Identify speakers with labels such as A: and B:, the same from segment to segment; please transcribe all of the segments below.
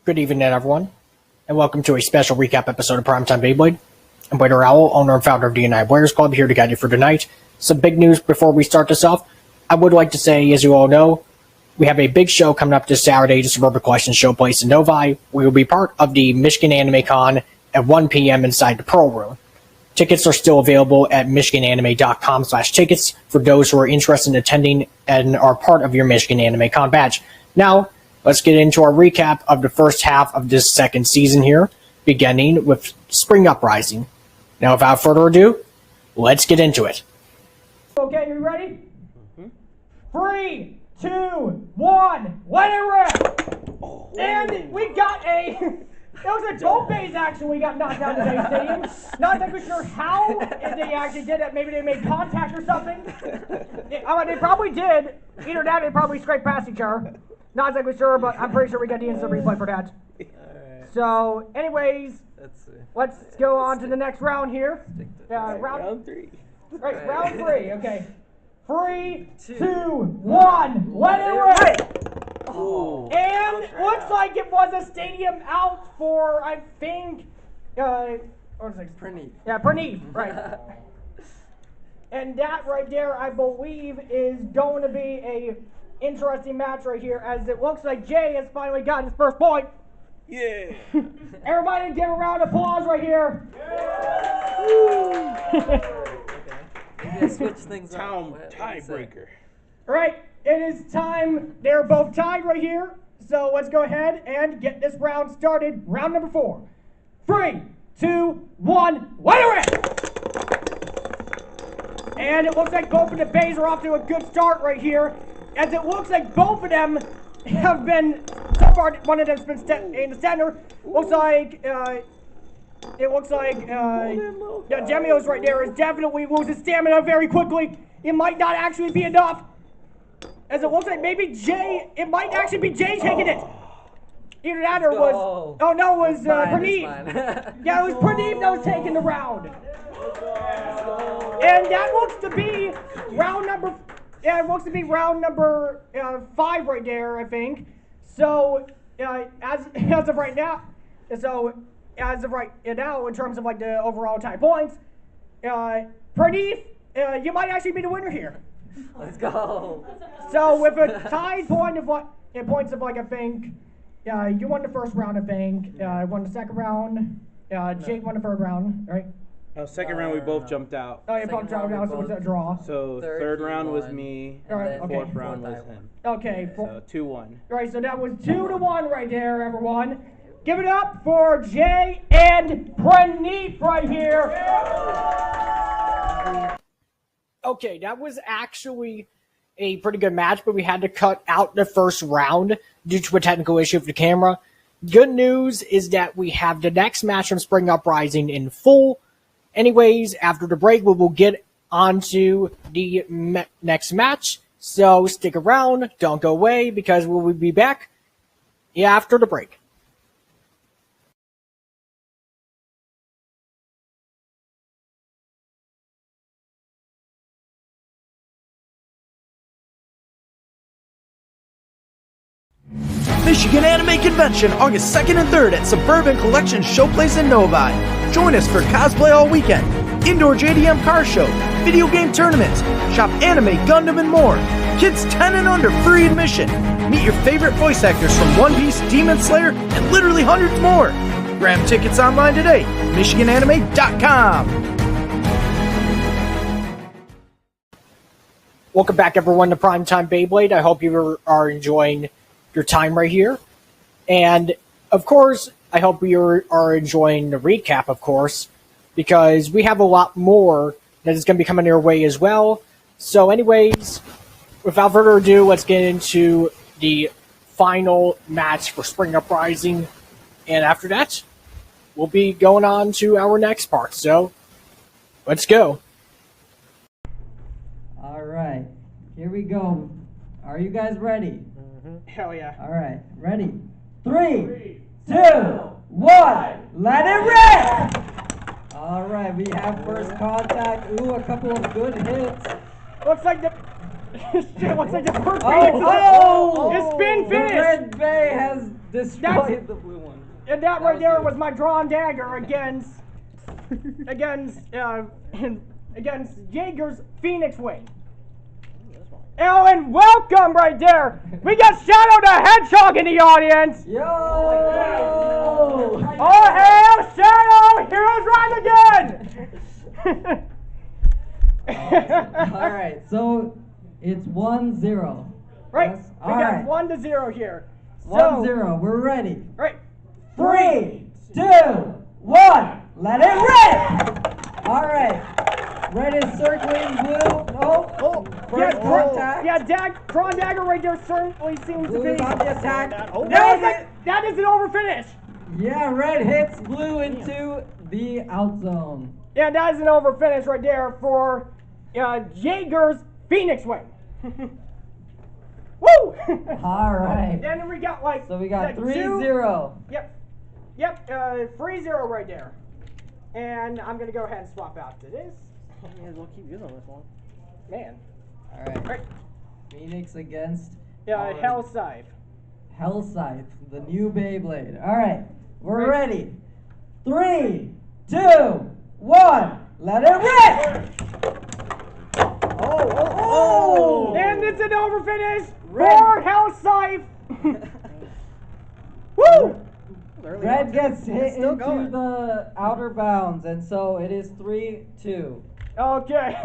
A: Good evening, everyone, and welcome to a special recap episode of Primetime Beyblade. I'm Blader Owl, owner and founder of DNI Players Club, here to guide you for tonight. Some big news before we start this off. I would like to say, as you all know, we have a big show coming up this Saturday, the Suburban Collection Showplace in Novi. We will be part of the Michigan Anime Con at 1 p.m. inside the Pearl Room. Tickets are still available at michigananime.com/tickets for those who are interested in attending and are part of your Michigan Anime Con badge. Now, let's get into our recap of the first half of this second season here, beginning with Spring Uprising. Now, without further ado, let's get into it.
B: Okay, you ready? 3, 2, 1, let it rip! And we got a... It was a both bays action we got knocked out of the Bay Stadium. Not exactly sure how they actually did it. Maybe they made contact or something. They probably did. Either that or they probably scraped past each other. Not exactly sure, but I'm pretty sure we got the instant replay for that.
C: Alright.
B: So, anyways, let's go on to the next round here.
C: Round 3.
B: Right, round 3, okay. 3, 2, 1, let it rip!
C: Oh.
B: And looks like it was a stadium out for, I think, what was it?
C: Praneeth.
B: Yeah, Praneeth, right. And that right there, I believe, is going to be a interesting match right here, as it looks like Jay has finally gotten his first point.
C: Yeah.
B: Everybody give a round of applause right here.
C: Maybe I switch things up.
D: Tiebreaker.
B: Right, it is time. They're both tied right here. So let's go ahead and get this round started. Round number 4. 3, 2, 1, let it rip! And it looks like both of the bays are off to a good start right here, as it looks like both of them have been, so far one of them's been in the center. Looks like, Gemio's right there is definitely losing stamina very quickly. It might not actually be enough, as it looks like maybe Jay, it might actually be Jay taking it. Either that or was, oh no, it was Praneeth. Yeah, it was Praneeth that was taking the round. And that looks to be round number, it looks to be round number 5 right there, I think. So, as of right now, in terms of like the overall tie points, Praneeth, you might actually be the winner here.
C: Let's go.
B: So with a tied point of what, points of like, I think, you won the first round, I think. I won the second round. Jake won the third round, right?
D: Oh, second round we both jumped out.
B: Oh, you both jumped out, so it's a draw.
D: So third round was me,
B: Alright, okay.
D: fourth round was him.
B: Okay.
D: So 2-1.
B: Right, so that was 2-1 right there, everyone. Give it up for Jay and Praneeth right here. Okay, that was actually a pretty good match, but we had to cut out the first round due to a technical issue with the camera. Good news is that we have the next match from Spring Uprising in full. Anyways, after the break, we will get on to the next match. So stick around, don't go away, because we will be back after the break.
E: Michigan Anime Convention, August 2nd and 3rd at Suburban Collection Showplace in Novi. Join us for cosplay all weekend, indoor JDM car show, video game tournaments, shop anime, Gundam, and more. Kids 10 and under, free admission. Meet your favorite voice actors from One Piece, Demon Slayer, and literally hundreds more. Grab tickets online today, michigananime.com.
A: Welcome back, everyone, to Primetime Beyblade. I hope you are enjoying your time right here. And, of course, I hope you are enjoying the recap, of course, because we have a lot more that is going to be coming your way as well. So, anyways, without further ado, let's get into the final match for Spring Uprising. And after that, we'll be going on to our next part. So, let's go.
F: All right, here we go. Are you guys ready?
B: Hell yeah.
F: All right, ready? 3, 2, 1, let it rip! All right, we have first contact. Ooh, a couple of good hits.
B: Looks like the... Shit, looks like the first
F: Oh!
B: It's been
F: The
B: finished!
F: Red Bay has destroyed the blue one.
B: And that
F: That
B: right
F: was
B: there
F: you.
B: was my drawn dagger against against Jaeger's Phoenix Wing. Oh, and welcome right there. We got Shadow the Hedgehog in the audience.
F: Yo!
B: Oh, hail Shadow! Heroes rise again.
F: All right, so it's 1-0.
B: Right,
F: Yes?
B: we
F: All
B: got
F: right.
B: 1-0 here.
F: 1-0. We're ready.
B: Right.
F: 3, 2, 1. Let it rip! All right. Red is circling blue. Oh, first contact.
B: Drawn dagger right there certainly seems
F: Blue
B: to
F: is
B: be.
F: on the attack.
B: That is an overfinish.
F: Yeah, red hits blue into the out zone.
B: Yeah, that is an overfinish right there for Jaeger's Phoenix Wing. Woo!
F: All right.
B: Then we got like.
F: So we got
B: like
F: 3-0.
B: Yep, 3-0 right there. And I'm gonna go ahead and swap out to this.
C: May as well keep using this one.
B: Man.
F: All right.
B: Right.
F: Phoenix against
B: Hell Scythe.
F: Hell Scythe, the new Beyblade. All right, we're ready. 3, 2, 1. Let it rip! Oh!
B: And it's an overfinish
F: Red.
B: for Hell Scythe. Woo!
F: Red gets hit into the outer bounds, and so it is 3-2.
B: Okay.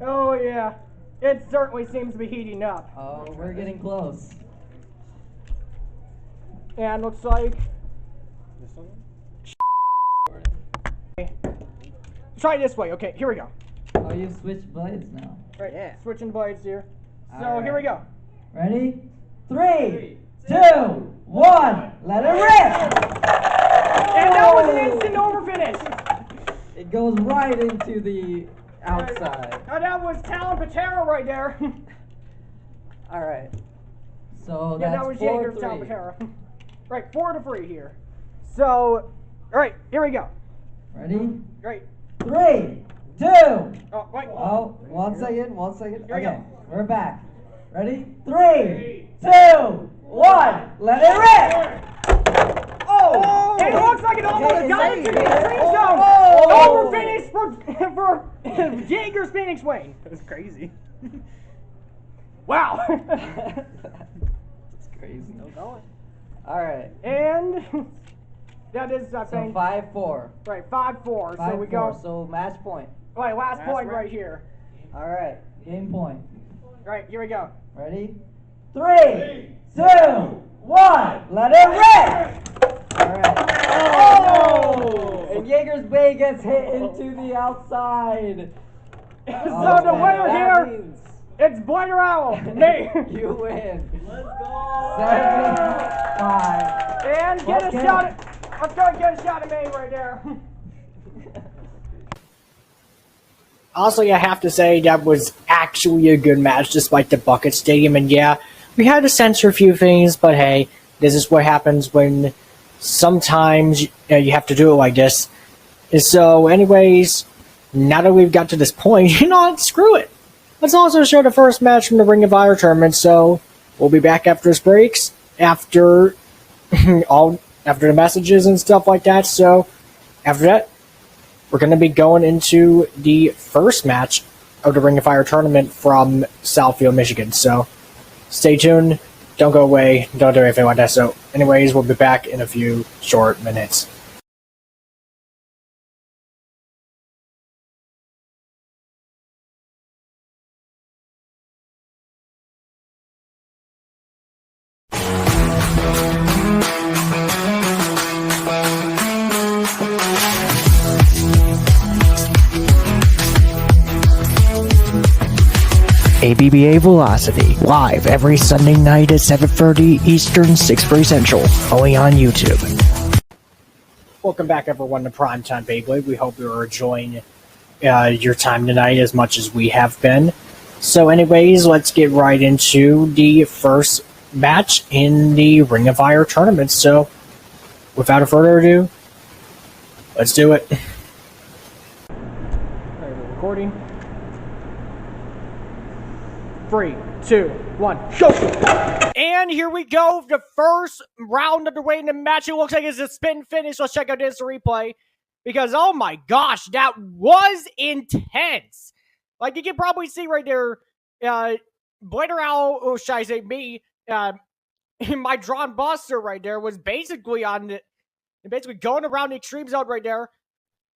B: Oh yeah. It certainly seems to be heating up.
F: Oh, we're getting close.
B: And looks like. Try this way. Okay, here we go.
F: Oh, you've switched blades now.
B: Right.
C: Yeah.
B: Switching blades here. So
F: All
B: here we
F: right.
B: go.
F: Ready? 3, 2, 1. Let it rip!
B: And that was an instant overfinish.
F: It goes right into the outside.
B: Oh, that was Talon Patera right there.
F: All right. So
B: Yeah,
F: that's
B: that was Jaeger's
F: 4-3.
B: Talon Patera. Right, 4-3 here. So, all right, here we go.
F: Ready?
B: Right.
F: 3, 2.
B: Oh, wait.
F: Oh, 1 second. 1 second.
B: Here we
F: Okay,
B: go.
F: we're back. Ready? 3, 2, 1. Let it rip!
B: Oh! And it looks like it almost
F: Okay,
B: got
F: it's
B: into the
F: safe.
B: extreme
F: Oh!
B: zone.
F: Oh!
B: Overfinish for Jaeger's Phoenix Wing.
C: That's crazy.
B: Wow.
F: That's crazy. All right.
B: And that is, I
F: So
B: think,
F: 5-4.
B: right, 5-4. So we
F: 5-4.
B: go.
F: So match point.
B: Right, last point
C: round.
B: right here.
F: All right. Game point.
B: Right, here we go.
F: Ready? 3, 2, 1. Let it rip! All right. Oh! And Jaeger's Bay gets hit into the outside.
B: So the winner here,
F: means
B: it's Blader Owl. Me.
F: you win.
C: Let's go.
F: 7-5.
B: And get a
F: Okay.
B: shot at, let's go and get a shot at me right there.
A: Honestly, I have to say that was actually a good match despite the Bucket Stadium. And yeah, we had to censor a few things, but hey, this is what happens when sometimes you have to do it like this. And so, anyways, now that we've got to this point, you know what, screw it. Let's also show the first match from the Ring of Fire tournament. So, we'll be back after this breaks, after after the messages and stuff like that. So, after that, we're going to be going into the first match of the Ring of Fire tournament from Southfield, Michigan. So stay tuned. Don't go away. Don't do anything like that. So anyways, we'll be back in a few short minutes. ABBA Velocity, live every Sunday night at 7:30 Eastern, 6:30 Central, only on YouTube. Welcome back, everyone, to Primetime Beyblade. We hope you're enjoying your time tonight as much as we have been. So anyways, let's get right into the first match in the Ring of Fire tournament. So without further ado, let's do it.
B: Alright, we're recording. 3, 2, 1, go! And here we go. The first round underway in the match. It looks like it's a spin finish. Let's check out this replay. Because, oh my gosh, that was intense. Like, you can probably see right there, Blader Owl, or should I say me, my drawn buster right there was basically basically going around the extreme zone right there,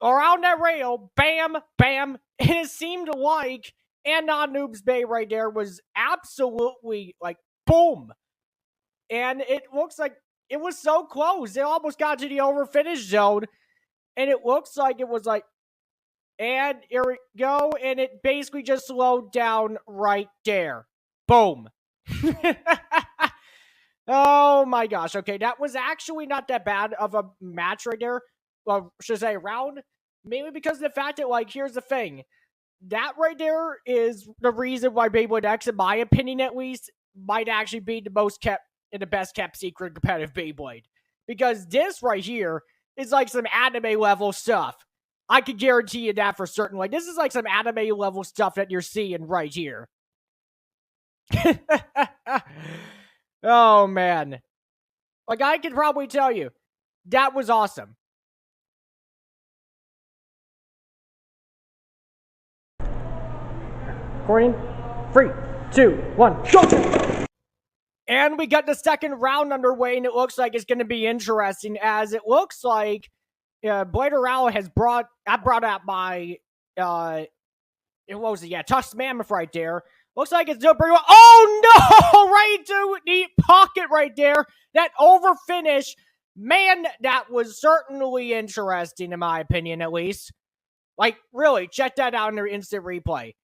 B: around that rail, bam, bam, and it seemed like Anon Noobs Bay right there was absolutely like boom. And it looks like it was so close. It almost got to the over finish zone. And it looks like it was like, and here we go. And it basically just slowed down right there. Boom. Oh my gosh. Okay, that was actually not that bad of a match right there. Well, should I say round? Mainly because of the fact that, like, here's the thing. That right there is the reason why Beyblade X, in my opinion at least, might actually be the most kept and the best kept secret competitive Beyblade. Because this right here is like some anime level stuff. I can guarantee you that for certain. Like, this is like some anime level stuff that you're seeing right here. Oh, man. Like, I can probably tell you, that was awesome. Recording. 3, 2, 1, go! And we got the second round underway, and it looks like it's going to be interesting, as it looks like Blader Owl has brought out my, what was it? Yeah, Tusk Mammoth right there. Looks like it's doing pretty well. Oh, no! Right into the pocket right there. That over finish. Man, that was certainly interesting, in my opinion, at least. Like, really, check that out in their instant replay.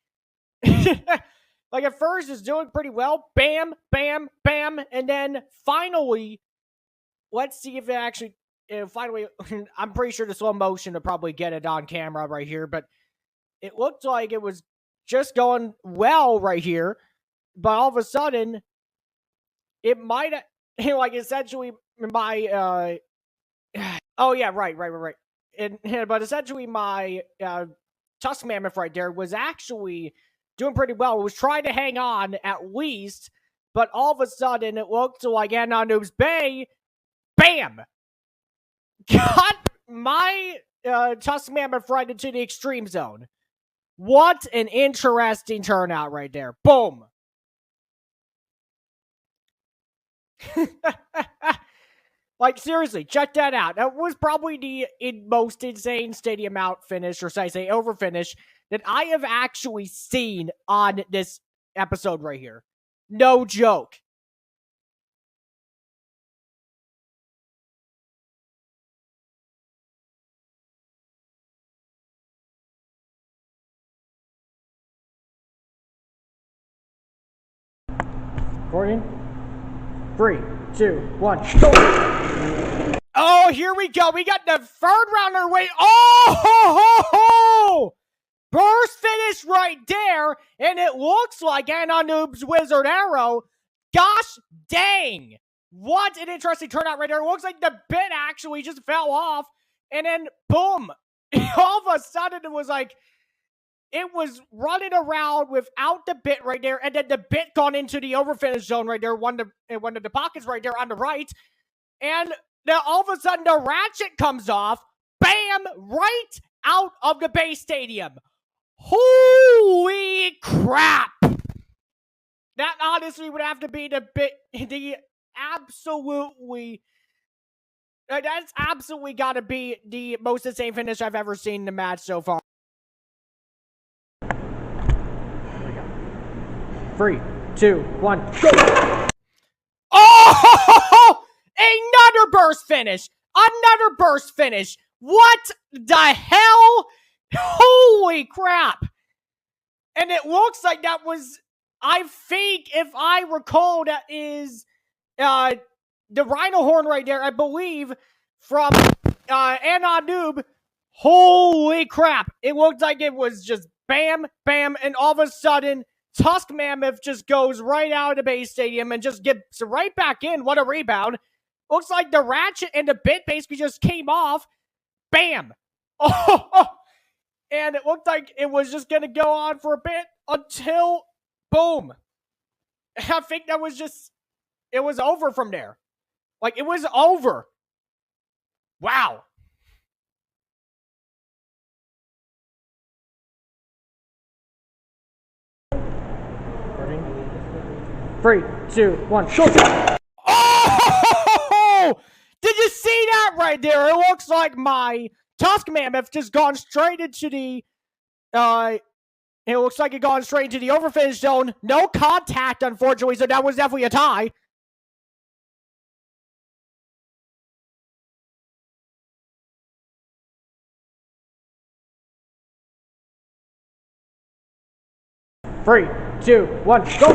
B: Like, at first, it's doing pretty well. Bam, bam, bam. And then, finally, let's see if it actually... finally, I'm pretty sure the slow motion will probably get it on camera right here, but it looked like it was just going well right here, but all of a sudden, it might, like, essentially, my, oh yeah, right. And, but essentially, my, Tusk Mammoth right there was actually doing pretty well. It was trying to hang on, at least, but all of a sudden, it looked like Anon Noobs Bay, bam! Got my, Tusk Mammoth right into the extreme zone. What an interesting turnout right there. Boom. Like, seriously, check that out. That was probably the most insane stadium out finish, or should I say over finish, that I have actually seen on this episode right here. No joke. Recording. 3, 2, 1, go! Oh, here we go. We got the third round underway. Oh, ho, ho, ho! Burst finish right there, and it looks like Anon Noob's Wizard Arrow. Gosh dang! What an interesting turnout right there. It looks like the bit actually just fell off, and then boom! All of a sudden, it was like, it was running around without the bit right there, and then the bit gone into the overfinish zone right there, one of the pockets right there on the right, and then all of a sudden the ratchet comes off, bam, right out of the base stadium. Holy crap! That honestly would have to be that's absolutely got to be the most insane finish I've ever seen in the match so far. 3, 2, 1, go! Oh! Another burst finish! Another burst finish! What the hell? Holy crap! And it looks like that was, I think, if I recall, that is the Rhino Horn right there, I believe, from Anon Noob. Holy crap! It looked like it was just bam, bam, and all of a sudden, Tusk Mammoth just goes right out of the base stadium and just gets right back in. What a rebound. Looks like the ratchet and the bit basically just came off. Bam. Oh, and it looked like it was just going to go on for a bit until boom. I think that was just, it was over from there. Like, it was over. Wow.
C: Three, two, one, go!
B: Oh! Did you see that right there? It looks like my Tusk Mammoth just gone straight into the, it looks like it gone straight into the overfinish zone. No contact, unfortunately, so that was definitely a tie.
C: Three, two, one, go!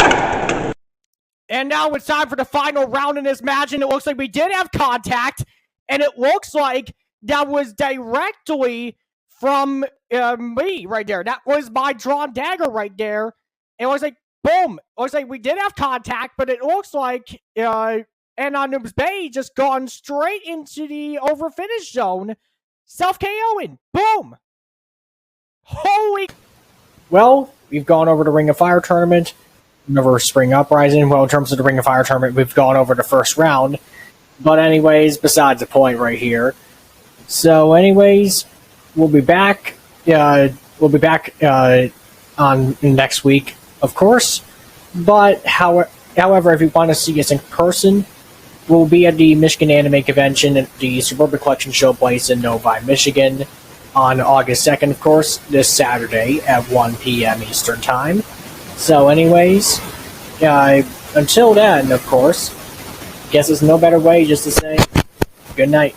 B: And now it's time for the final round in this match, and it looks like we did have contact, and it looks like that was directly from me right there. That was my drawn dagger right there. And it looks like, boom. It looks like we did have contact, but it looks like Noobs Bay just gone straight into the overfinish zone. Self-KOing. Boom. Holy.
A: Well, we've gone over the Ring of Fire tournament, over Spring Uprising. Well, in terms of the Ring of Fire tournament, we've gone over the first round. But anyways, besides the point right here. So anyways, we'll be back. On next week, of course. But however, if you want to see us in person, we'll be at the Michigan Anime Convention at the Suburban Collection Showplace in Novi, Michigan, on August 2nd, of course, this Saturday at 1 p.m. Eastern Time. So anyways, until then, of course, guess there's no better way just to say good night.